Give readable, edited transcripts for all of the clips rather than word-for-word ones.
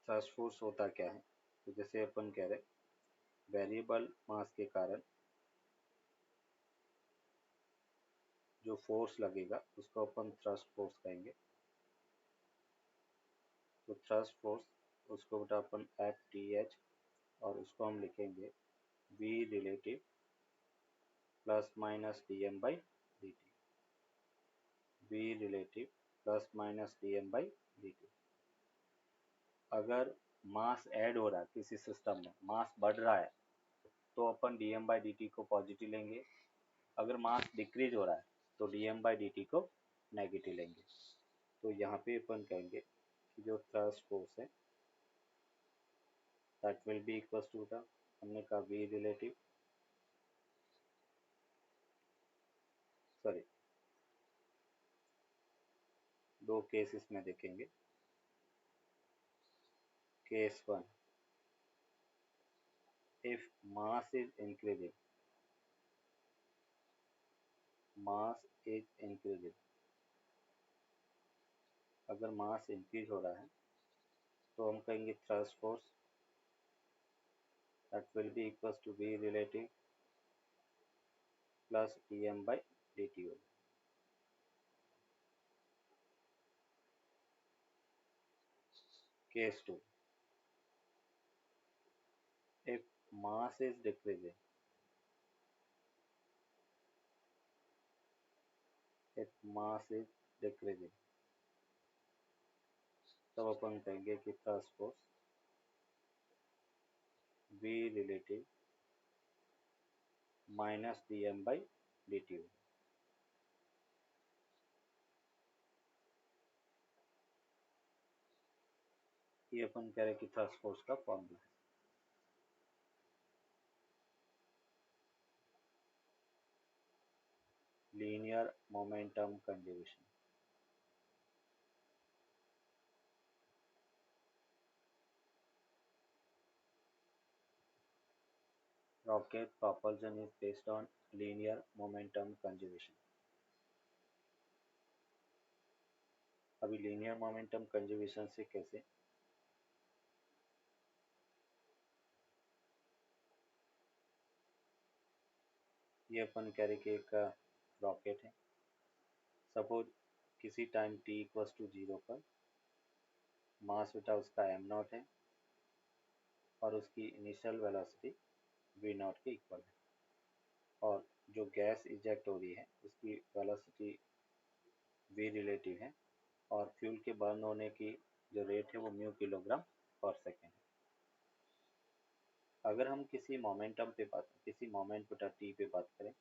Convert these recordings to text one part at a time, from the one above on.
Thrust force होता क्या है? तो जैसे अपन कह रहे वेरिएबल मास के कारण जो फोर्स लगेगा उसको अपन थ्रस्ट फोर्स कहेंगे। तो थ्रस्ट फोर्स उसको बेटा अपन एफ टी एच और उसको हम लिखेंगे V relative plus minus D M by D T. V relative plus minus D M by D T. अगर मास ऐड हो रहा है किसी सिस्टम में, मास बढ़ रहा है तो अपन D M by D T को पॉजिटिव लेंगे। अगर मास डिक्रीज हो रहा है तो D M by D T को नेगेटिव लेंगे। तो यहाँ पे अपन कहेंगे कि जो थ्रस्ट फोर्स है that will be equal to the, हमने कहा वी रिलेटिव, सॉरी दो केसेस में देखेंगे। Case one, if mass is increasing, mass is increasing, अगर मास इंक्रीज हो रहा है तो हम कहेंगे thrust force that will be equal to V relative plus D M by D T होगा। Case two, if mass is decreasing, if mass is decreasing, तब अपन कहेंगे कि thrust force v relative minus D M by D T होगा। ये अपन कह रहे कि थ्रस्ट फोर्स का फॉर्मूला है। Linear momentum conservation, rocket propulsion is based on linear momentum conservation। अभी लीनियर मोमेंटम कंजर्वेशन से कैसे, ये अपन कह रहे कि एक रॉकेट है, सपोज किसी टाइम t इक्वल्स टू 0 पर मास बेटा उसका m नॉट है और उसकी इनिशियल वेलोसिटी v नॉट के इक्वल है, और जो गैस इजेक्ट हो रही है उसकी वेलोसिटी v रिलेटिव है और फ्यूल के बर्न होने की जो रेट है वो म्यू किलोग्राम पर सेकेंड है। अगर हम किसी मोमेंटम पे बात, किसी मोमेंट बटा टी पे बात करें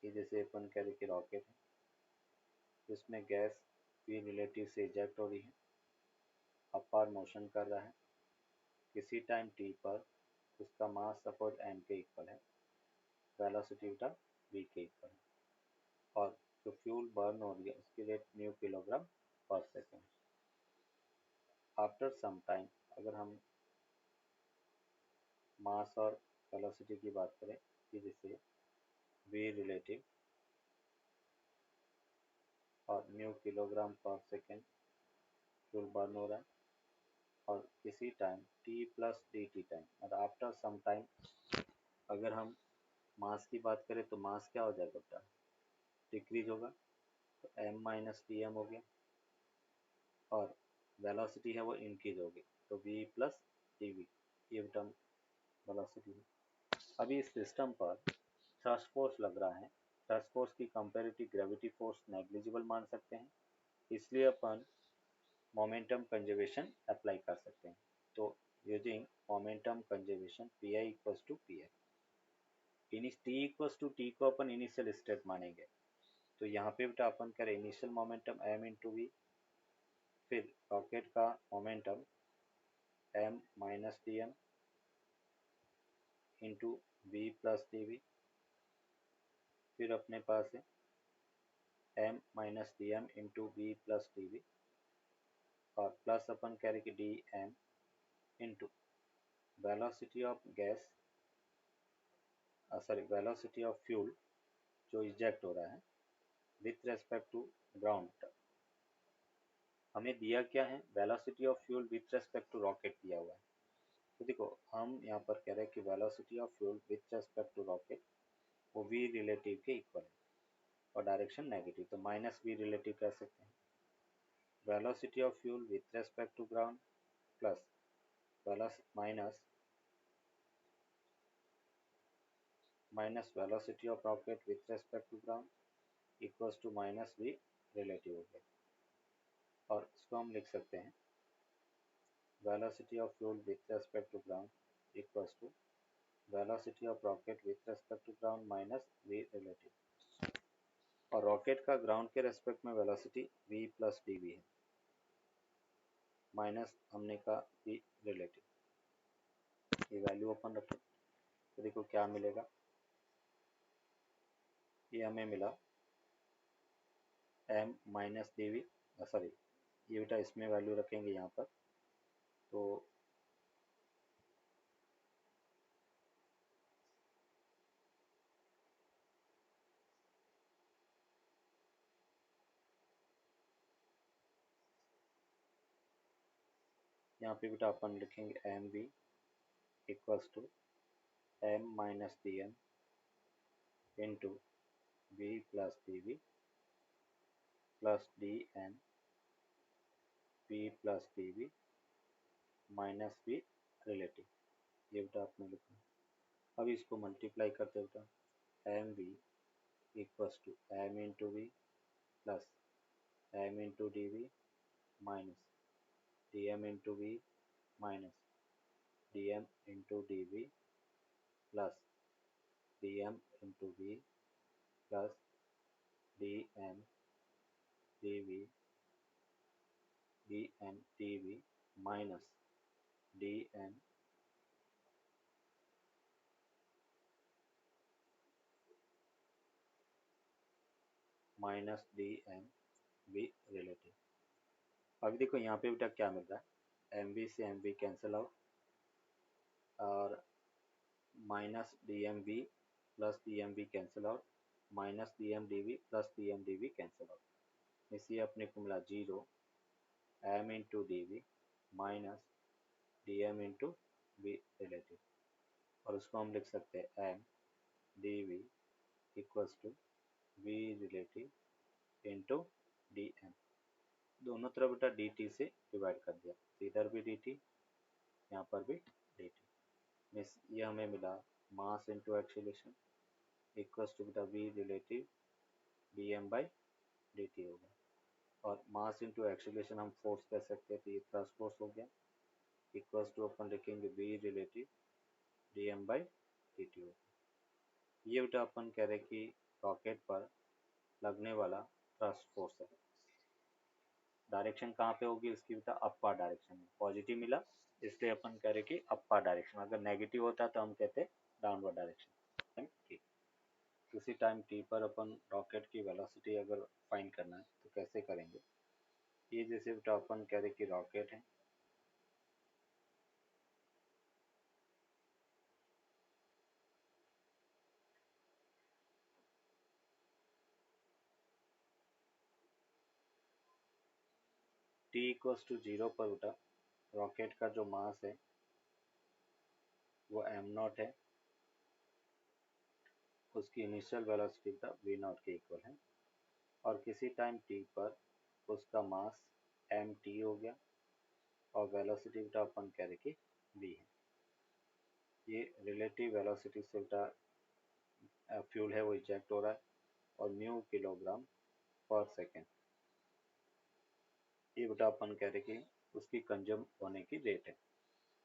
कि जैसे अपन कह रहे कि रॉकेट है जिसमें गैस v रिलेटिव से इजेक्ट हो रही है, अपवार्ड मोशन कर रहा है, किसी टाइम t पर उसका मास सपोज m के इक्वल है, वेलोसिटी बेटा v के इक्वल है, और जो फ्यूल बर्न हो रही है उसकी rate mu kilogram per second. After some time अगर हम मास और वेलोसिटी की बात करें कि जैसे v रिलेटिव और mu kilogram per second fuel burn हो रहा है, और किसी time t plus D T time मतलब आफ्टर सम टाइम अगर हम मास की बात करें तो मास क्या हो जाएगा बेटा, डिक्रीज होगा, तो m माइनस टी एम हो गया, और वेलोसिटी है वो इंक्रीज होगी तो v प्लस टी वी, ये बेटा वेलोसिटी है। अभी इस सिस्टम पर थ्रस्ट फोर्स लग रहा है, थ्रस्ट फोर्स की कंपैरेटिव ग्रेविटी फोर्स नेग्लिजिबल मान सकते हैं, इसलिए अपन मोमेंटम कंजर्वेशन अप्लाई कर सकते हैं। तो using momentum conservation P I equals to P I, T equals to T को अपन इनिशियल स्टेट मानेंगे, तो यहाँ पे बेटा अपन करें initial momentum m into V, फिर रॉकेट का momentum m minus D M into V plus D V, फिर अपने पास है m minus D M into V plus D V, और प्लस अपन कह रहे कि D M into velocity of gas, sorry velocity of fuel जो इजेक्ट हो रहा है विथ रेस्पेक्ट टू ग्राउंड। हमें दिया क्या है, velocity of fuel with respect to rocket दिया हुआ है। तो देखो हम यहाँ पर कह रहे हैं कि velocity of fuel with respect to rocket वो वी रिलेटिव के इक्वल है और डायरेक्शन नेगेटिव, तो माइनस वी रिलेटिव कह सकते हैं। Velocity of fuel with respect to ground plus minus velocity of rocket with respect to ground equals to minus V relative हो गया। और इसको हम लिख सकते हैं velocity of fuel with respect to ground equals to velocity of rocket with respect to ground minus V relative. और rocket का ग्राउंड के रेस्पेक्ट में velocity v plus D V है, माइनस हमने का v रिलेटिव। ये वैल्यू अपन रखें तो देखो क्या मिलेगा, ये हमें मिला m minus D V, sorry ये बेटा इसमें वैल्यू रखेंगे यहाँ पर, तो यहाँ पे बेटा अपन लिखेंगे M V equals to M minus D M into V plus D V plus D M V plus D V minus V relative. ये बेटा आपने लिखा। अब इसको मल्टीप्लाई करते बेटा M V equals to M into V plus M into D V minus D M into V minus D M into D V plus D M into V plus D M D V D M D V minus D M minus D M V relative. अभी देखो यहाँ पे बेटा क्या मिल रहा है, M V से एम वी कैंसिल आउट और minus D M V plus D M V cancel out, minus D M D V plus D M D V cancel out. इसलिए अपने को मिला zero M into D V minus D M into V relative. और उसको हम लिख सकते हैं M D V equals to V relative into D M. दोनों तरफ बेटा डी टी से डिवाइड कर दिया, तो इधर भी डी टी यहाँ पर भी डी टी। ये हमें मिला mass into acceleration equals to बेटा V relative D M by D T हो गया। और मास इंटू एक्सीलरेशन हम फोर्स कह सकते हैं, तो ये थ्रस्ट फोर्स हो गया इक्वल्स टू अपन लिखेंगे V relative D M by D T हो गया। ये बेटा अपन कह रहे कि रॉकेट पर लगने वाला थ्रस्ट फोर्स है। डायरेक्शन कहाँ पे होगी उसकी बेटा अपर डायरेक्शन में, पॉजिटिव मिला इसलिए अपन कह रहे कि अपर डायरेक्शन, अगर नेगेटिव होता तो हम कहते डाउनवर्ड डायरेक्शन। ठीक, उसी टाइम टी पर अपन रॉकेट की वेलोसिटी अगर फाइंड करना है तो कैसे करेंगे। ये जैसे बेटा अपन कह रहे कि रॉकेट है, टी इक्वल्स टू जीरो पर बेटा रॉकेट का जो मास है वो एम नॉट है, उसकी इनिशियल वेलोसिटी बेटा वी नॉट के इक्वल है। और किसी टाइम टी पर उसका मास एम टी हो गया और वेलोसिटी बेटा अपन कह रहे कि वी है। ये रिलेटिव वेलोसिटी से बेटा फ्यूल है वो इजेक्ट हो रहा है और न्यू किलोग्राम पर सेकेंड, ये बेटा अपन कह रहे कि उसकी कंज्यूम होने की रेट है।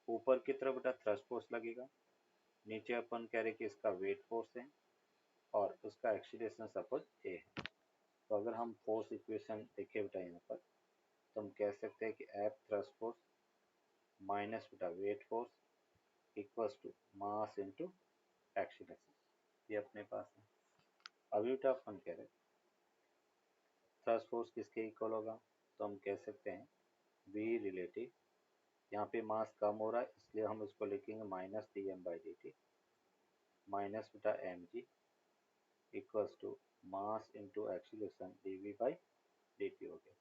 ऊपर की तरफ बेटा थ्रस्ट फोर्स लगेगा, नीचे अपन कह रहे कि इसका वेट फोर्स है और उसका एक्सीलरेशन सपोज ए है। तो अगर हम फोर्स इक्वेशन देखें बेटा यहाँ पर, तो हम कह सकते हैं कि एफ थ्रस्ट फोर्स माइनस बेटा weight force equals to mass into acceleration, ये अपने पास है। अभी बेटा अपन कह रहे थ्रस्ट फोर्स किसके इक्वल होगा, तो हम कह सकते हैं वी रिलेटिव, यहाँ पे मास कम हो रहा है इसलिए हम इसको लिखेंगे minus D M by D T minus बेटा M G equals to mass into acceleration D V by D T हो गया।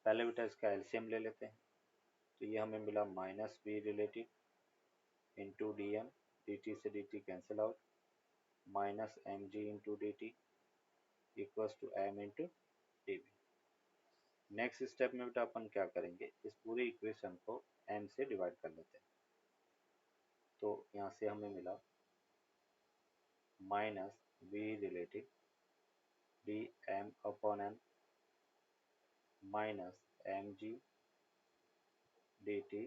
पहले बेटा इसका एलसीएम ले लेते हैं, तो ये हमें मिला minus V relative into D M, D T से D T cancel out, minus M G into D T equals to M into D V. Next step में बेटा अपन क्या करेंगे, इस पूरी इक्वेशन को m से डिवाइड कर लेते हैं। तो यहाँ से हमें मिला minus v relative D M upon M minus M G D T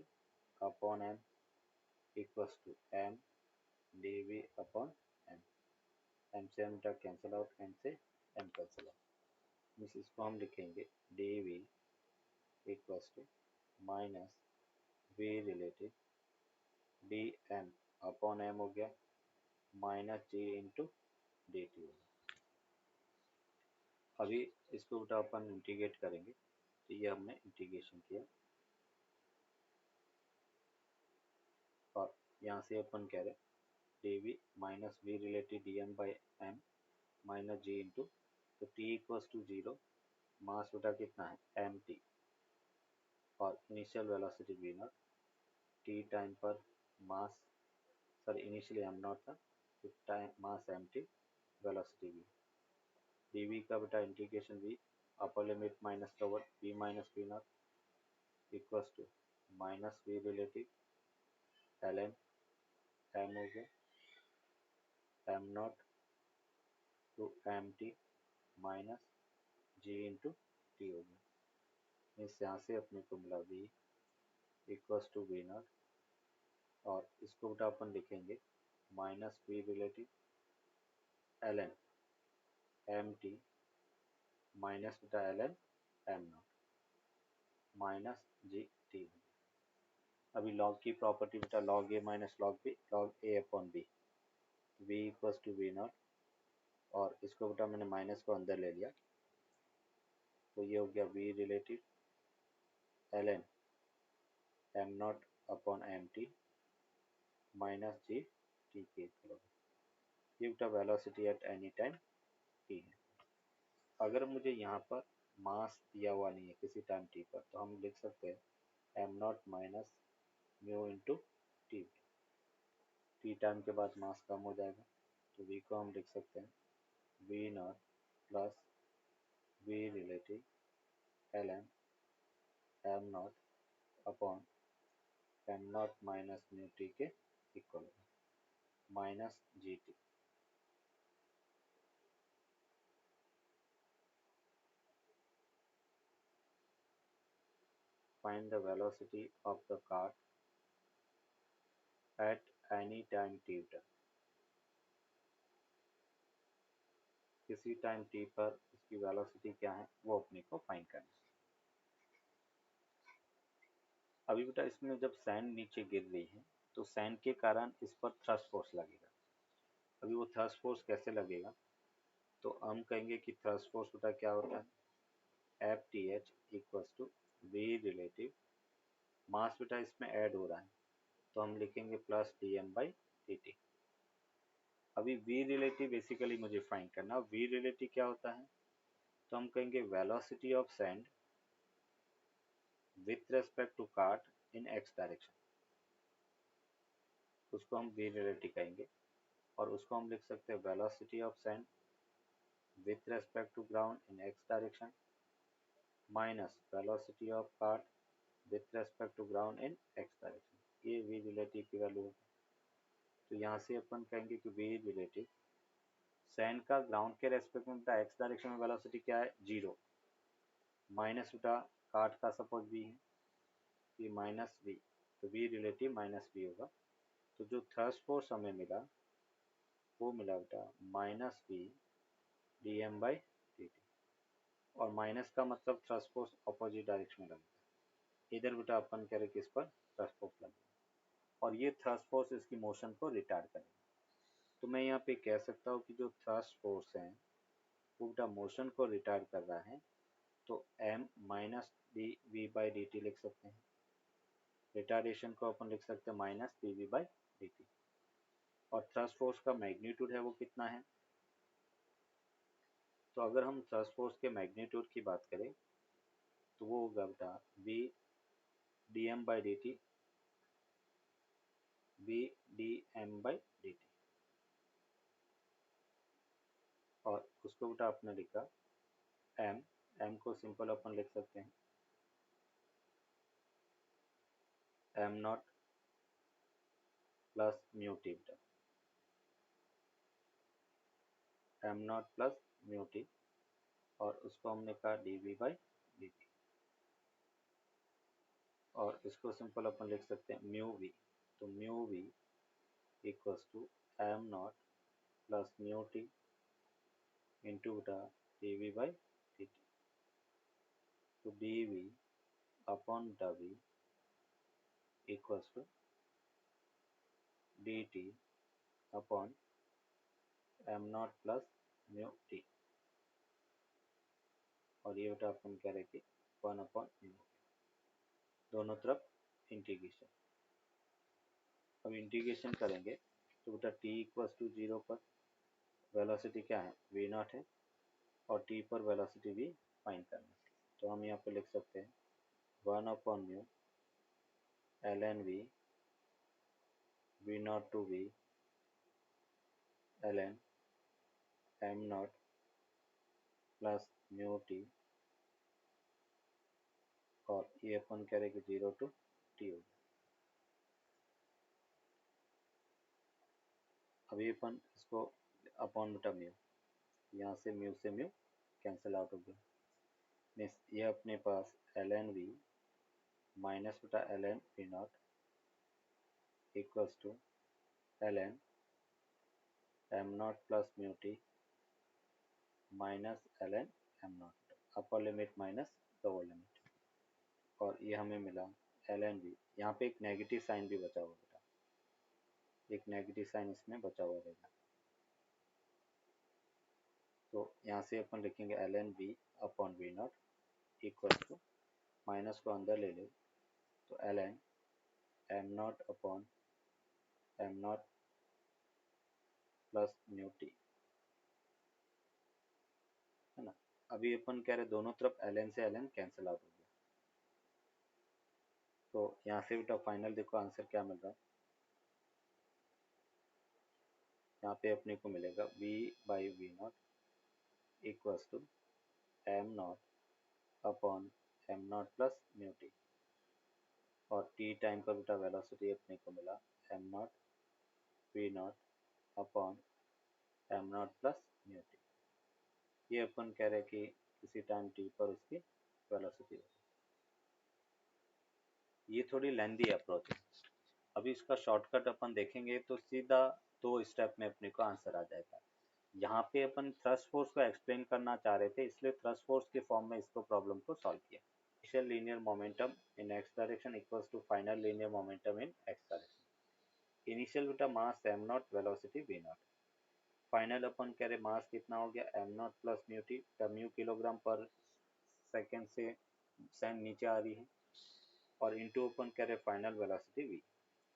upon M equals to M D V upon M. M से एम तक कैंसिल आउट, एम से एम कैंसिल आउट, मीन्स इसको हम लिखेंगे D V equals to minus V relative D M upon M हो गया minus G into D T हो गया। अभी इसको बेटा अपन इंटीग्रेट करेंगे, तो ये हमने इंटीग्रेशन किया और यहाँ से अपन कह रहे D V minus V relative D M by M minus G into, तो T equals to zero, mass बेटा कितना है एम टी और initial velocity V not, T time पर mass, sorry initially M not था, तो time mass M T velocity V, D V का बेटा integration V upper limit minus cover V minus V not equals to minus V relative L N M हो गया M naught to M T minus G into T हो गया। इस यहाँ से अपने को मिला V equals to V naught और इसको बेटा अपन लिखेंगे minus V relative L N M T minus बेटा L N M not minus G T. अभी लॉग की प्रॉपर्टी बेटा log A minus log B log A upon B, V equals to V naught और इसको बेटा मैंने minus को अंदर ले लिया, तो ये हो गया V relative L N M not upon M T minus G T के इक्वल होगा। ये बेटा velocity at any time T है। अगर मुझे यहाँ पर मास दिया हुआ नहीं है किसी टाइम टी पर, तो हम लिख सकते हैं am not minus mu into T, T time के बाद मास कम हो जाएगा, तो वी को हम लिख सकते हैं V not plus V relative L N M not upon M not minus mu T के इक्वल होगा minus G T. Find the velocity of the car at any time t beta, किसी time t पर इसकी velocity क्या है वो अपने को फाइंड करना है। अभी बेटा इसमें जब सैंड नीचे गिर रही है तो सैंड के कारण इस पर थ्रस्ट फोर्स लगेगा। अभी वो थ्रस्ट फोर्स कैसे लगेगा, तो हम कहेंगे कि थ्रस्ट फोर्स बेटा क्या होता है F T H equals to V relative, mass बेटा इसमें ऐड हो रहा है तो हम लिखेंगे plus D M by D T. अभी वी रिलेटिव बेसिकली मुझे फाइंड करना, वी रिलेटिव क्या होता है, तो हम कहेंगे velocity of sand with respect to cart in X direction, उसको हम वी रिलेटिव कहेंगे और उसको हम लिख सकते हैं velocity of sand with respect to ground in X direction minus velocity of cart with respect to ground in X direction, ये वी रिलेटिव की वैल्यू है। तो यहाँ से अपन कहेंगे कि वी रिलेटिव सैंड का ग्राउंड के रेस्पेक्ट में बेटा एक्स डायरेक्शन में वेलोसिटी क्या है जीरो, माइनस बेटा कार्ट का सपोज वी है, ये माइनस वी, तो वी रिलेटिव माइनस वी होगा। तो जो थ्रस्ट फोर्स हमें मिला वो मिला बेटा minus V D M by D T, और माइनस का मतलब थ्रस्ट फोर्स अपोजिट डायरेक्शन में लगता है, इधर बेटा अपन कह रहे कि इस पर थ्रस्ट फोर्स लगेगा और ये थ्रस्ट फोर्स इसकी मोशन को रिटार्ड करेगा। तो मैं यहाँ पे कह सकता हूँ कि जो थ्रस्ट फोर्स है वो बेटा मोशन को रिटार्ड कर रहा है, तो m minus D V by D T लिख सकते हैं, रिटार्डेशन को अपन लिख सकते हैं minus D V by D T, और थ्रस्ट फोर्स का मैग्नीट्यूड है वो कितना है, तो अगर हम थ्रस्ट फोर्स के मैग्नीट्यूड की बात करें तो वो होगा बेटा v dm by dt, v dm by dt, और उसको बेटा आपने लिखा m, m को सिंपल अपन लिख सकते हैं m not plus mu T बेटा, m not plus mu T, और उसको हमने कहा dv by dt, और इसको सिंपल अपन लिख सकते हैं म्यू वी, तो mu V equals to m not plus mu T into बेटा dv by dt, तो dv upon w equals to dt upon m not plus mu T, और ये बेटा अपन कह रहे कि 1 अपॉन म्यू, दोनों तरफ इंटीग्रेशन। अब इंटीग्रेशन करेंगे तो बेटा t इक्वल्स टू 0 पर वेलोसिटी क्या है v नॉट है, और t पर वेलोसिटी v फाइंड करना है, तो हम यहाँ पे लिख सकते हैं 1 upon mu ln v not to v ln m not plus mu T, और ये अपन कह रहे कि 0 टू t हो गया। अभी अपन इसको अपॉन बेटा म्यू, यहाँ से म्यू कैंसिल आउट हो गया, मीन्स ये अपने पास ln v माइनस बेटा ln v not equals to ln m not plus mu T minus ln m not, upper limit minus lower limit, और ये हमें मिला ln v, यहाँ पे एक नेगेटिव साइन भी बचा हुआ बेटा, एक नेगेटिव साइन इसमें बचा हुआ रहेगा, तो यहाँ से अपन लिखेंगे ln v upon v not equal to, minus को अंदर ले ले तो ln m not upon m not plus mu T, है ना। अभी अपन कह रहे दोनों तरफ ln से ln कैंसिल आउट हो गया, तो यहाँ से बेटा फाइनल देखो आंसर क्या मिल रहा है, यहाँ पे अपने को मिलेगा v by V not equals to m not upon m not plus mu T, और t टाइम पर बेटा वेलोसिटी अपने को मिला m not V not upon m not plus mu T, ये अपन कह रहे कि किसी टाइम t पर उसकी वेलोसिटी होगी। ये थोड़ी लेंदी अप्रोच है, अभी इसका शॉर्टकट अपन देखेंगे तो सीधा 2 स्टेप में अपने को आंसर आ जाएगा। यहाँ पे अपन थ्रस्ट फोर्स को एक्सप्लेन करना चाह रहे थे, इसलिए थ्रस्ट फोर्स के फॉर्म में इसको प्रॉब्लम को सॉल्व किया। Initial linear momentum in x direction equals to final linear momentum in x direction. Initial बेटा mass m naught, velocity v naught. Final अपन कह रहे मास कितना हो गया m not plus mu T, mu kilogram per second से sand नीचे आ रही है, और इंटू अपन कह रहे फाइनल वेलोसिटी v,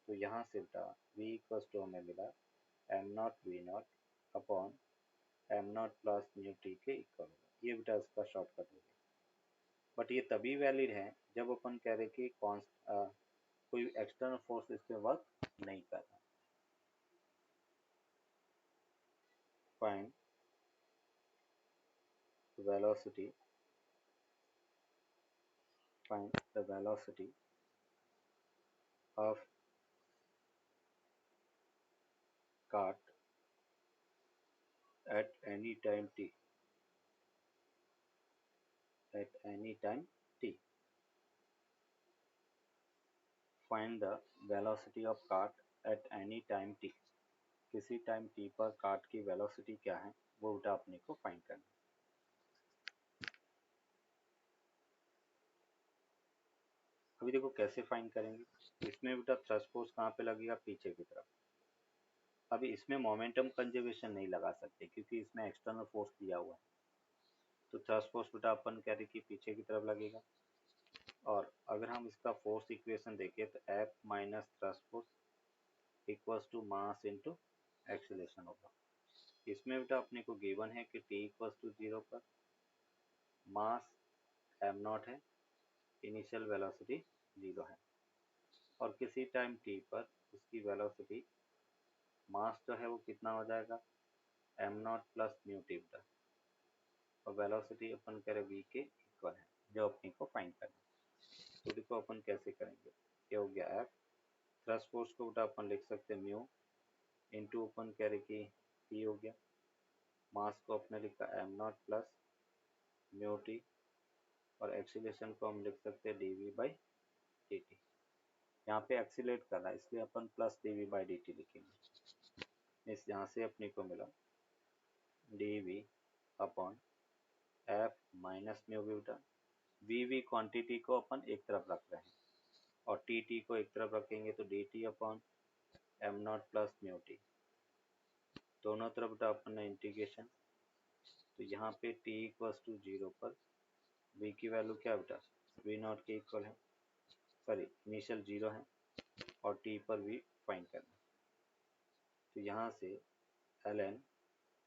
तो यहाँ से बेटा v इक्वल्स टू हमें मिला m not v not upon m not plus mu T के इक्वल होगा, ये बेटा इसका शॉर्टकट हो गया। बट ये तभी वैलिड है जब अपन कह रहे कि कोई एक्सटर्नल फोर्स इस पे वर्क नहीं कर रहा। Find velocity, find the velocity of cart at any time t, at any time t, find the velocity of cart at any time t, किसी टाइम t पर कार्ट की वेलोसिटी क्या है वो बेटा अपने को फाइंड करना। अभी देखो कैसे फाइंड करेंगे, इसमें बेटा थ्रस्ट फोर्स कहाँ पे लगेगा पीछे की तरफ, अभी इसमें मोमेंटम कंजर्वेशन नहीं लगा सकते क्योंकि इसमें एक्सटर्नल फोर्स दिया हुआ है, तो थ्रस्ट फोर्स बेटा अपन कह रहे कि पीछे की तरफ लगेगा, और अगर हम इसका फोर्स इक्वेशन देखें तो F minus thrust force equals to mass into acceleration होगा। इसमें बेटा अपने को गिवन है कि t इक्वल्स टू 0 पर मास m नॉट है, इनिशियल वेलोसिटी 0 है और किसी टाइम t पर उसकी वेलोसिटी मास जो है वो कितना हो जाएगा m not plus mu T बटा, और वेलोसिटी अपन करें v के इक्वल है जो अपने को फाइंड करना है। तो देखो अपन कैसे करेंगे, क्या हो गया f थ्रस्ट फोर्स को बटा अपन लिख सकते हैं म्यू इंटू अपन करें कि p हो गया, मास को अपने लिखा m not plus mu T और एक्सीलरेशन को हम लिख सकते हैं dv बाई dt। यहाँ पे एक्सीलेट कर रहा है इसलिए अपन प्लस dv बाई dt लिखेंगे। इस यहाँ से अपने को मिला dv upon f minus mu V बटा, वी क्वांटिटी को अपन एक तरफ रख रहे हैं और टी को एक तरफ रखेंगे तो dt upon m not plus mu T, दोनों तरफ बटा अपन ने इंटीग्रेशन, तो यहाँ पे t इक्वल्स टू 0 पर v की वैल्यू क्या बेटा v नॉट के इक्वल है, सॉरी इनिशियल 0 है और t पर v फाइंड करना। तो यहाँ से ln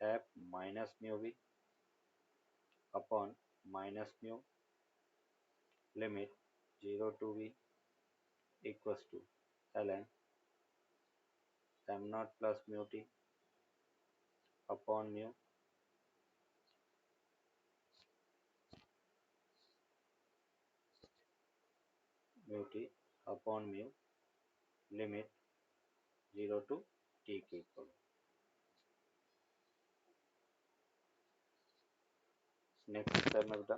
f minus mu V upon minus mu limit 0 to v equals to ln m not plus mu T upon mu T upon mu limit 0 to t के equal. Next step में बेटा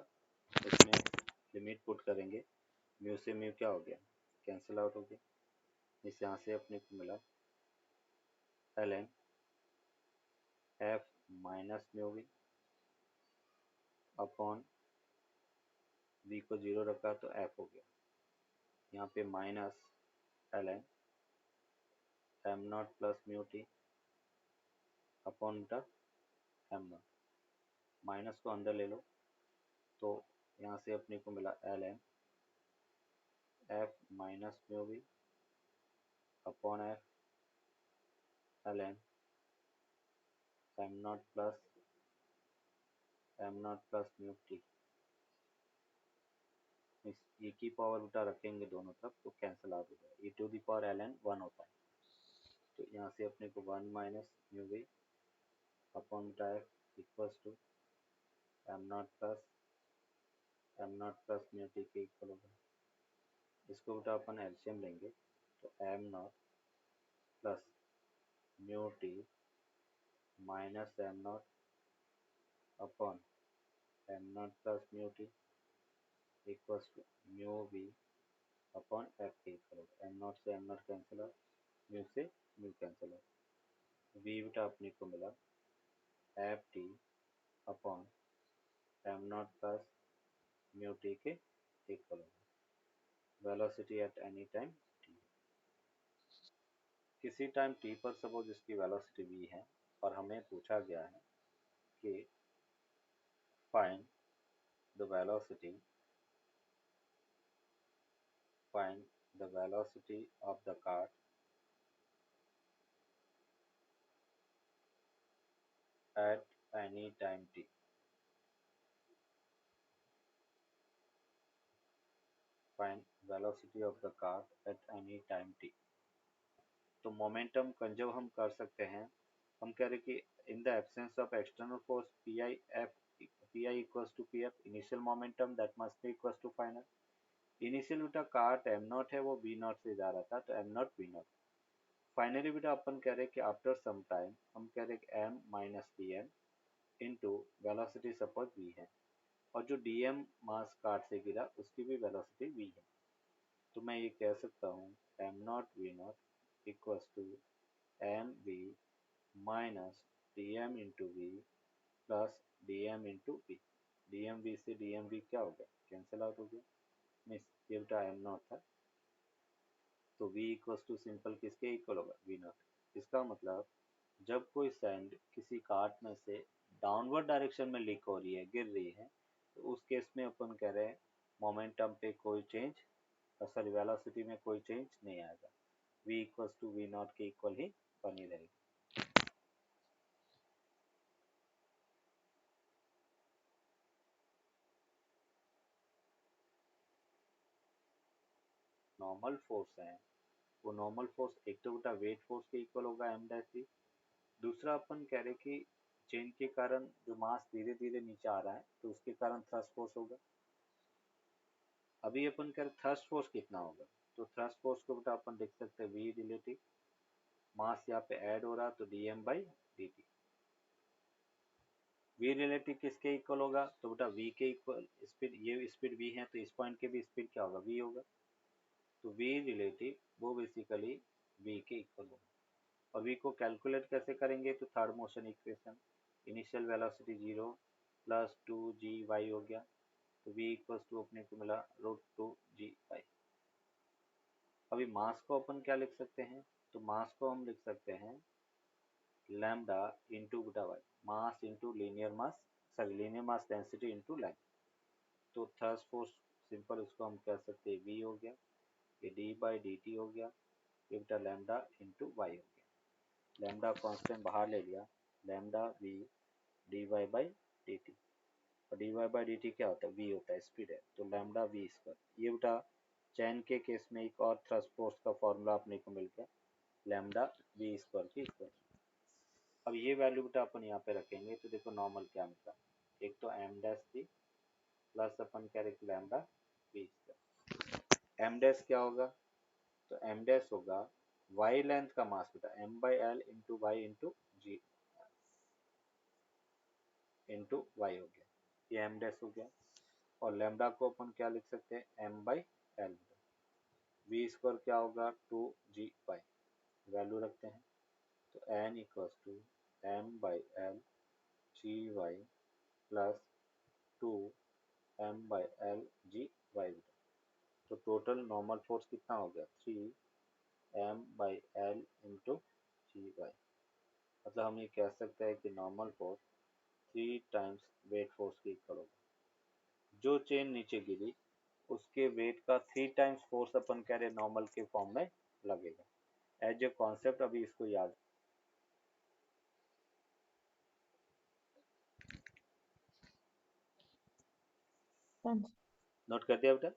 इसमें limit put करेंगे, mu से mu क्या हो गया cancel out हो गया, इस यहाँ से अपने को मिला ln f minus mu V upon v को 0 रखा तो f हो गया, यहाँ पे minus ln m not plus mu T upon बटा m नॉट, माइनस को अंदर ले लो तो यहाँ से अपने को मिला ln f minus mu V upon f ln m not plus mu T, इस e की पावर बेटा रखेंगे दोनों तरफ तो कैंसिल आउट हो जाएगा, e to the power ln 1 होता है, तो यहाँ से अपने को 1 माइनस म्यू वी अपॉन बेटा f equals to m not plus mu T के इक्वल होगा। इसको बेटा अपन एलसीएम लेंगे तो m not plus mu T minus m not upon m not plus mu T equals to mu V upon f के equal होगा। m not से m not cancel out, mu से म्यू कैंसिल आउट, v बेटा अपने को मिला F T upon m not plus mu T के equal होगा। Velocity at any time t, किसी टाइम t पर सपोज इसकी वेलोसिटी v है और हमें पूछा गया है कि find the velocity of the car at any time t, find velocity of the car at any time t। तो मोमेंटम कंजर्व हम कर सकते हैं, हम कह रहे कि in the absence of external force P I equals to P F initial momentum that must be equals to final, initial बेटा कार्ट एम नॉट है वो बी नॉट से जा रहा था तो M not B not, finally बेटा अपन कह रहे कि आफ्टर सम टाइम हम कह रहे कि M minus D M into velocity suppose V है और जो डी एम मास कार्ट से गिरा उसकी भी वेलोसिटी वी है, तो मैं ये कह सकता हूँ M not V not equals to M V minus D M into V plus D M into V, D M V से डी एम वी क्या हो गया कैंसिल आउट हो गया, मिस ये बेटा एम नॉट था तो v इक्वल्स टू सिंपल किसके इक्वल होगा वी नॉट। इसका मतलब जब कोई सैंड किसी कार्ट में से डाउनवर्ड डायरेक्शन में लीक हो रही है गिर रही है तो उस केस में अपन कह रहे हैं मोमेंटम पे कोई चेंज, सॉरी वेलोसिटी में कोई चेंज नहीं आएगा, v equals to V not के इक्वल ही बनी रहेगी। नॉर्मल फोर्स है वो नॉर्मल फोर्स एक तो बेटा वेट फोर्स के इक्वल होगा एम डैश वी। दूसरा अपन कह रहे कि चेन के कारण जो मास धीरे धीरे नीचे आ रहा है तो उसके कारण थ्रस्ट फोर्स होगा। अभी अपन कह रहे थ्रस्ट फोर्स कितना होगा, तो थ्रस्ट फोर्स को बेटा अपन देख सकते हैं वी रिलेटिव, मास यहाँ पे ऐड हो रहा है तो D M by D T. V relative किसके इक्वल होगा, तो बेटा वी के इक्वल स्पीड, ये स्पीड वी है तो इस पॉइंट के भी स्पीड क्या होगा वी होगा, तो वी रिलेटिव वो बेसिकली वी के इक्वल होगा। और वी को कैलकुलेट कैसे करेंगे, तो third motion equation, initial velocity 0 plus 2g हो गया, तो v इक्वल्स टू अपने को मिला √2g। अभी मास को अपन क्या लिख सकते हैं, तो मास को हम लिख सकते हैं लैम्डा इंटू बटा Y, mass into linear mass, sorry linear mass density into length. तो थर्स्ट फोर्स सिंपल इसको हम कह सकते हैं v हो गया, ये d बाई डी टी हो गया, ये बेटा लैम्डा इंटू वाई हो गया। लैम्डा कॉन्स्टेंट बाहर ले लिया, lambda v D Y by D T, और D Y by D T क्या होता है v होता है स्पीड है, तो लैम्डा वी स्क्वायर। ये बेटा चैन के केस में एक और थ्रस्ट फोर्स का फॉर्मूला अपने को मिल गया, लैम्डा वी स्क्वायर की स्क्वायर। अब ये वैल्यू बेटा अपन यहाँ पे रखेंगे तो देखो नॉर्मल क्या मिलता है, एक तो एम डैश थी प्लस अपन क्या रखें lambda V square. M dash क्या होगा, तो एम डैश होगा वाई लेंथ का मास बेटा M by L into Y into G into Y हो गया, ये एम डैश हो गया। और लैम्डा को अपन क्या लिख सकते हैं M by L, V square क्या होगा 2g वाई, वैल्यू रखते हैं, तो N equals to M by L G Y plus 2m/l(g)y। तो टोटल नॉर्मल फोर्स कितना हो गया 3m/l इंटू जी वाई। मतलब हम ये कह सकते हैं कि normal force 3 times weight force के इक्वल होगा। जो चेन नीचे गिरी उसके वेट का 3 टाइम्स फोर्स अपन कह रहे नॉर्मल के फॉर्म में लगेगा। एज ए कॉन्सेप्ट अभी इसको याद हाँ जी। नोट कर दिया बेटा।